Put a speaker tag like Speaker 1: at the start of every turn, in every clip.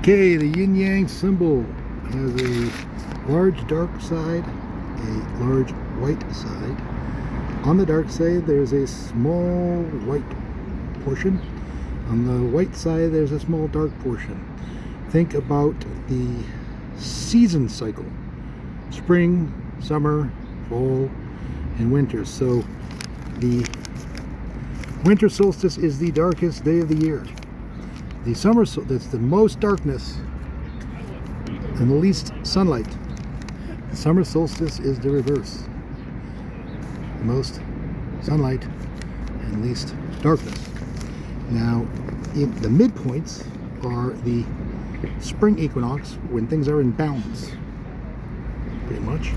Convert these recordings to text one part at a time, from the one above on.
Speaker 1: Okay, the yin-yang symbol has a large dark side, a large white side. On the dark side, there's a small white portion. On the white side, there's a small dark portion. Think about the season cycle: spring, summer, fall, and winter. So the winter solstice is the darkest day of the year. The summer, that's the most darkness and the least sunlight. The summer solstice is the reverse. The most sunlight and least darkness. Now, in the midpoints are the spring equinox, when things are in balance, pretty much,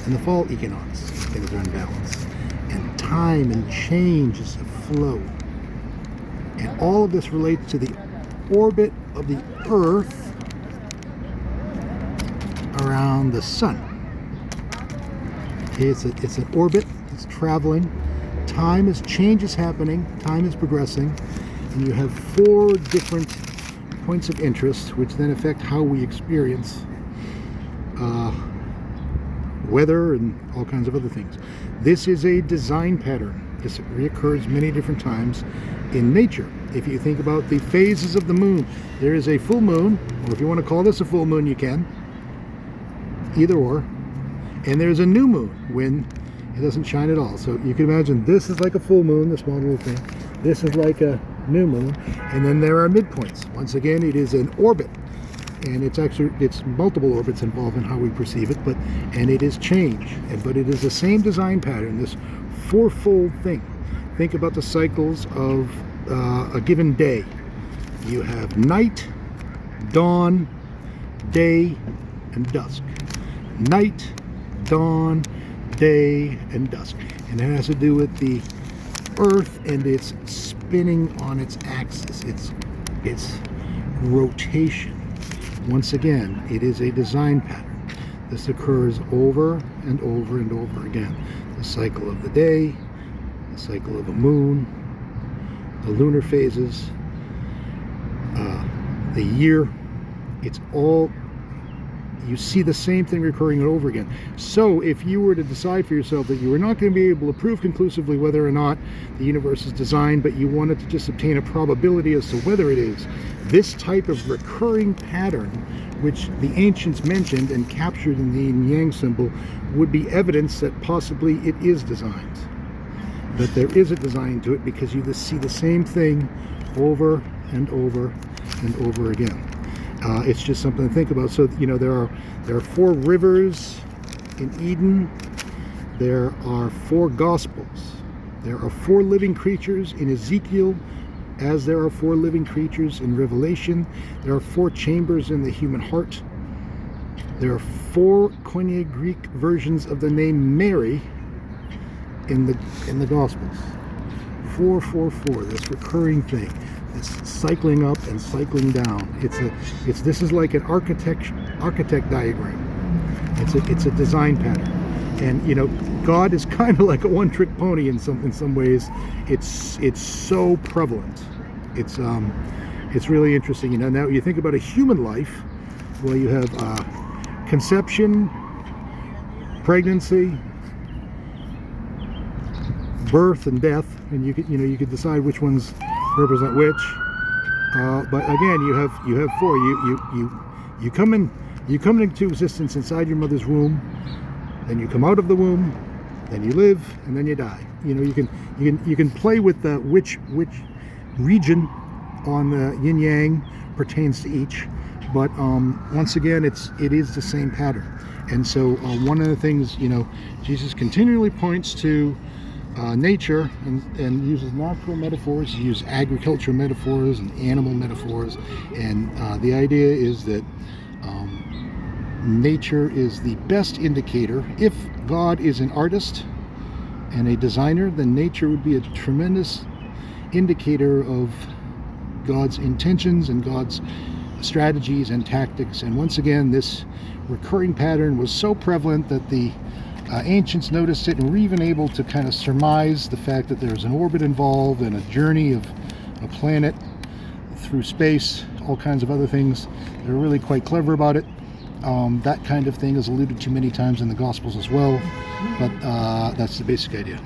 Speaker 1: and the fall equinox, things are in balance. And time and change is a flow. And all of this relates to the orbit of the Earth around the sun. Okay, it's an orbit, it's traveling, change is happening, time is progressing, and you have 4 different points of interest which then affect how we experience weather and all kinds of other things. This is a design pattern. This reoccurs many different times in nature. If you think about the phases of the moon, there is a full moon, or if you want to call this a full moon, you can. Either or. And there's a new moon when it doesn't shine at all. So you can imagine this is like a full moon, this small little thing. This is like a new moon. And then there are midpoints. Once again, it is an orbit. And it's multiple orbits involved in how we perceive it, and it is change. But it is the same design pattern, this fourfold thing. Think about the cycles of a given day. You have night, dawn, day, and dusk. Night, dawn, day, and dusk. And it has to do with the Earth and its spinning on its axis, its rotation. Once again, it is a design pattern. This occurs over and over and over again. The cycle of the day, the cycle of the moon, the lunar phases, the year. It's all, you see the same thing recurring over again. So if you were to decide for yourself that you were not going to be able to prove conclusively whether or not the universe is designed, but you wanted to just obtain a probability as to whether it is, this type of recurring pattern, which the ancients mentioned and captured in the yin-yang symbol, would be evidence that possibly it is designed. That there is a design to it, because you see the same thing over and over and over again. It's just something to think about. So, you know, there are 4 rivers in Eden. There are 4 Gospels. There are 4 living creatures in Ezekiel, as there are 4 living creatures in Revelation. There are 4 chambers in the human heart. There are 4 Koine Greek versions of the name Mary in the Gospels. 4, 4, 4. This recurring thing. This cycling up and cycling down. This is like an architect diagram. It's a design pattern. And you know, God is kind of like a one-trick pony in some ways. It's so prevalent. It's really interesting. You know, now you think about a human life. Well, you have conception, pregnancy, birth, and death, and you could decide which ones represent which. But again, you have 4. You come into existence inside your mother's womb. Then you come out of the womb, then you live, and then you die. You know, you can play with the which region on the yin yang pertains to each, but once again, it is the same pattern. And so one of the things, you know, Jesus continually points to nature and uses natural metaphors. He uses agricultural metaphors and animal metaphors, and the idea is that nature is the best indicator. If God is an artist and a designer, then nature would be a tremendous indicator of God's intentions and God's strategies and tactics. And once again, this recurring pattern was so prevalent that the ancients noticed it, and were even able to kind of surmise the fact that there's an orbit involved and a journey of a planet through space, all kinds of other things. They're really quite clever about it. That kind of thing is alluded to many times in the Gospels as well, but that's the basic idea.